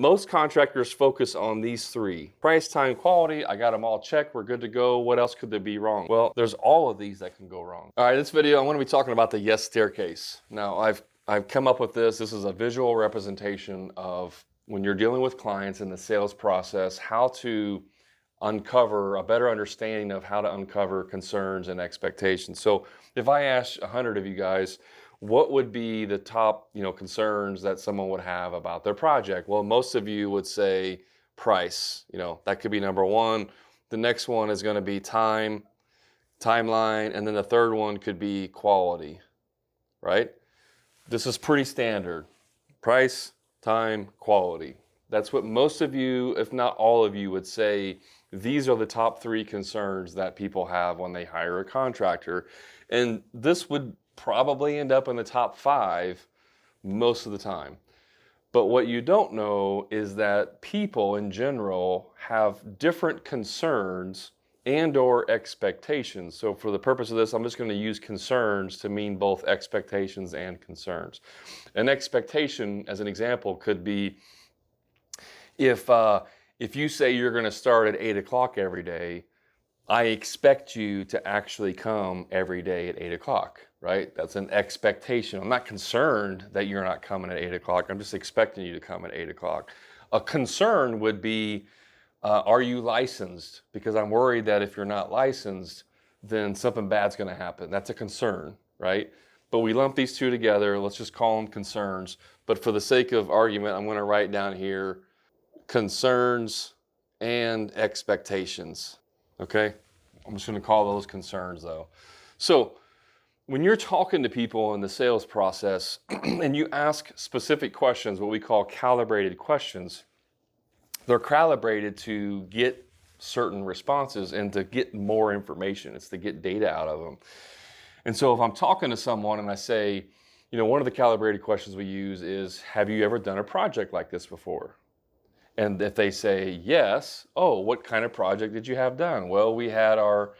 Most contractors focus on these three. Price, time, quality. I got them all checked. We're good to go. What else could there be wrong? Well, there's all of these that can go wrong. All right, this video, I'm going to be talking about the yes staircase. Now, I've come up with this. This is a visual representation of when you're dealing with clients in the sales process, how to uncover a better understanding of how to uncover concerns and expectations. So if I ask 100 of you guys, what would be the top, concerns that someone would have about their project? Well, most of you would say price. That could be number one. The next one is going to be time, timeline, and then the third one could be quality, right? This is pretty standard. Price, time, quality. That's what most of you, if not all of you, would say these are the top three concerns that people have when they hire a contractor. And this would probably end up in the top 5 most of the time. But what you don't know is that people in general have different concerns and or expectations. So for the purpose of this, I'm just going to use concerns to mean both expectations and concerns. An expectation, as an example, could be if you say you're going to start at 8 o'clock every day, I expect you to actually come every day at 8 o'clock, right? That's an expectation. I'm not concerned that you're not coming at 8 o'clock. I'm just expecting you to come at 8 o'clock. A concern would be, are you licensed? Because I'm worried that if you're not licensed, then something bad's going to happen. That's a concern, right? But we lump these two together. Let's just call them concerns. But for the sake of argument, I'm going to write down here concerns and expectations. Okay, I'm just going to call those concerns though. So when you're talking to people in the sales process and you ask specific questions, what we call calibrated questions, they're calibrated to get certain responses and to get more information. It's to get data out of them. And so if I'm talking to someone and I say, one of the calibrated questions we use is, have you ever done a project like this before? And if they say yes, oh, what kind of project did you have done? Well, we had our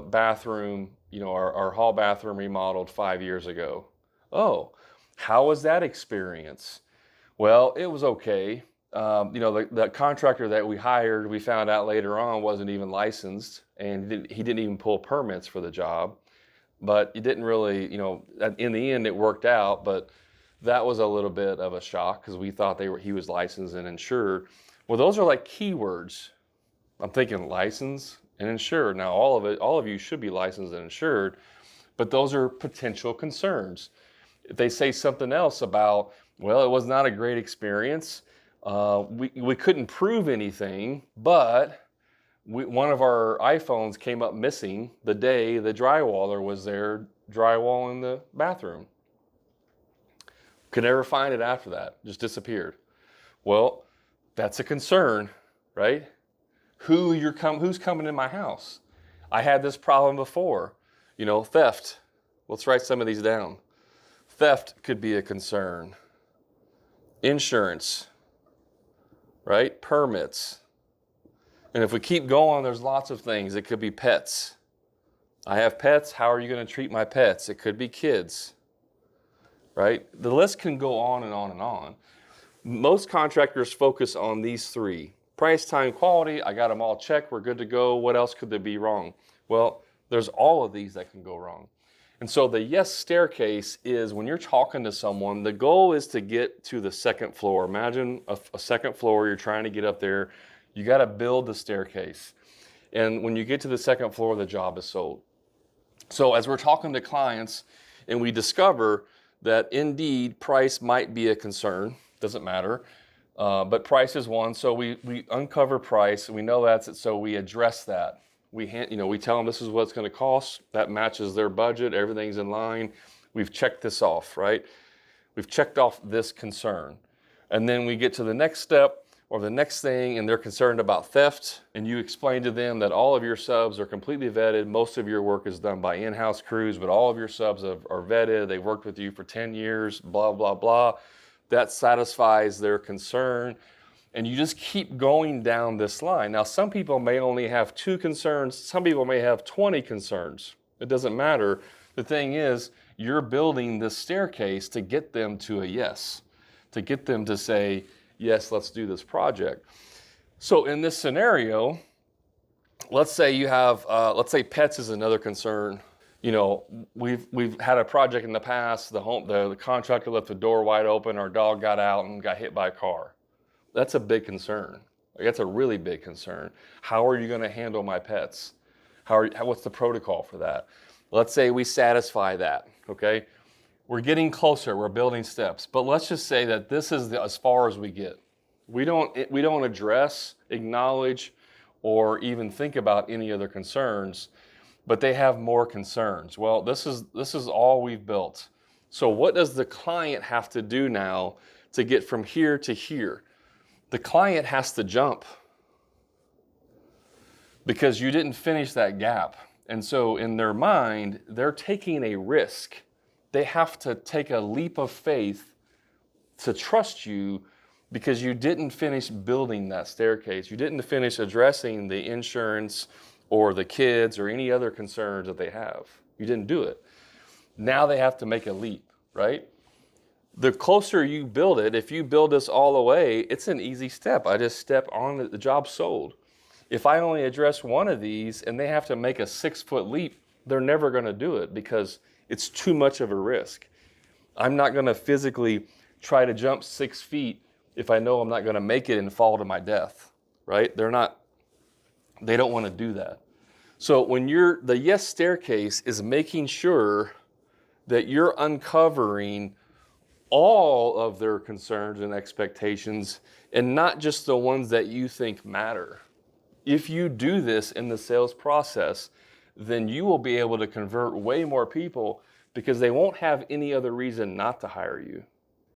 bathroom, our hall bathroom remodeled 5 years ago. Oh, how was that experience? Well, it was okay. The contractor that we hired, we found out later on wasn't even licensed, and he didn't even pull permits for the job. But it didn't really, in the end it worked out, but that was a little bit of a shock because we thought he was licensed and insured. Well, those are like keywords. I'm thinking license and insured. Now, all of you should be licensed and insured, but those are potential concerns. If they say something else about, well, it was not a great experience. We couldn't prove anything, but one of our iPhones came up missing the day the drywaller was there drywalling the bathroom. Could never find it after that, just disappeared. Well, that's a concern, right? Who's coming in my house? I had this problem before. Theft. Let's write some of these down. Theft could be a concern. Insurance, right? Permits. And if we keep going, there's lots of things. It could be pets. I have pets. How are you going to treat my pets? It could be kids. Right? The list can go on and on and on. Most contractors focus on these three. Price, time, quality. I got them all checked. We're good to go. What else could there be wrong? Well, there's all of these that can go wrong. And so the yes staircase is when you're talking to someone, the goal is to get to the second floor. Imagine a second floor, you're trying to get up there. You got to build the staircase. And when you get to the second floor, the job is sold. So as we're talking to clients and we discover that indeed price might be a concern, doesn't matter, but price is one. So we uncover price, and we know that's it. So we address that. We tell them this is what it's going to cost. That matches their budget. Everything's in line. We've checked this off, right? We've checked off this concern, and then we get to the next step or the next thing, and they're concerned about theft, and you explain to them that all of your subs are completely vetted. Most of your work is done by in-house crews, but all of your subs are vetted. They've worked with you for 10 years, blah, blah, blah. That satisfies their concern, and you just keep going down this line. Now, some people may only have 2 concerns. Some people may have 20 concerns. It doesn't matter. The thing is, you're building this staircase to get them to a yes. to get them to say, yes, let's do this project. So in this scenario, let's say you have, let's say pets is another concern. You know, we've had a project in the past, the contractor left the door wide open, our dog got out and got hit by a car. That's a big concern. That's a really big concern. How are you going to handle my pets? What's the protocol for that? Let's say we satisfy that, okay? We're getting closer, we're building steps, but let's just say that this is as far as we get. We don't address, acknowledge, or even think about any other concerns, but they have more concerns. Well, this is all we've built. So what does the client have to do now to get from here to here? The client has to jump because you didn't finish that gap. And so in their mind, they're taking a risk. They have to take a leap of faith to trust you because you didn't finish building that staircase. You didn't finish addressing the insurance or the kids or any other concerns that they have. You didn't do it. Now they have to make a leap, right? The closer you build it, if you build this all the way, it's an easy step. I just step on it, the job's sold. If I only address one of these and they have to make a 6-foot leap, they're never gonna do it because it's too much of a risk. I'm not gonna physically try to jump 6 feet if I know I'm not gonna make it and fall to my death, right? They don't wanna do that. So when the yes staircase is making sure that you're uncovering all of their concerns and expectations and not just the ones that you think matter. If you do this in the sales process, then you will be able to convert way more people because they won't have any other reason not to hire you.